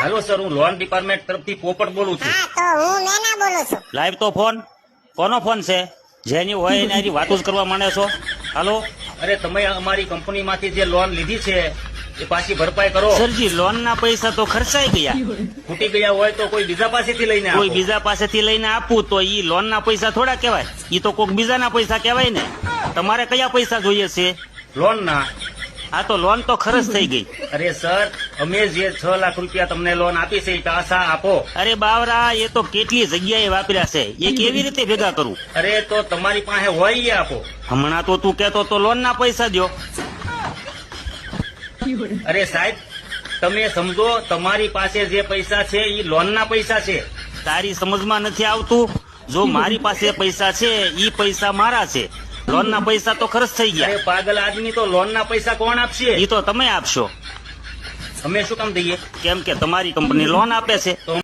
Hello sir, હું loan department તરફથી પોપટ બોલું છું. હા તો હું મેના બોલું છું. લાઈવ તો ફોન કોનો ફોન છે? જેની હોય એની હારી વાતો જ કરવા માંડે છો. હાલો અરે તમે અમારી કંપનીમાંથી જે લોન લીધી છે એ પાછી ભરપાઈ કરો. સરજી, લોન ના પૈસા તો ખર્ચાઈ ગયા. ખૂટી ગયા હોય તો કોઈ બીજા પાસેથી લઈને કોઈ આપો. બીજા પાસેથી લઈને આપવું તો ઈ લોન ના પૈસા થોડા કહેવાય, ઈ તો કોઈક બીજાના પૈસા કહેવાય ને. તમારે કયા પૈસા જોઈએ છે? લોનના. આ તો લોન તો ખર્ચ થઈ ગઈ. અરે સર, અમે જે 6 લાખ રૂપિયા તમને લોન આપી છે એ પાછા આપો. અરે બાવરા, એ તો કેટલી જગ્યાએ વાપર્યા છે, એ કેવી રીતે ભેગા કરું? અરે તો તમારી પાસે હોય એ આપો. હમણાં તો તું કહેતો તો લોન ના પૈસા દ્યો. અરે સાહેબ, તમે સમજો, તમારી પાસે જે પૈસા છે એ લોનના પૈસા છે. તારી સમજમાં નથી આવતું? જો મારી પાસે પૈસા છે ઈ પૈસા મારા છે, લોન ના પૈસા તો ખર્ચ થઈ અરે ગયા. પાગલ આદમી, તો લોનના પૈસા કોણ આપશે? ઈ તો તમે આપશો, અમે શું કામ દઈએ? કેમ કે તમારી કંપની લોન આપે છે. તો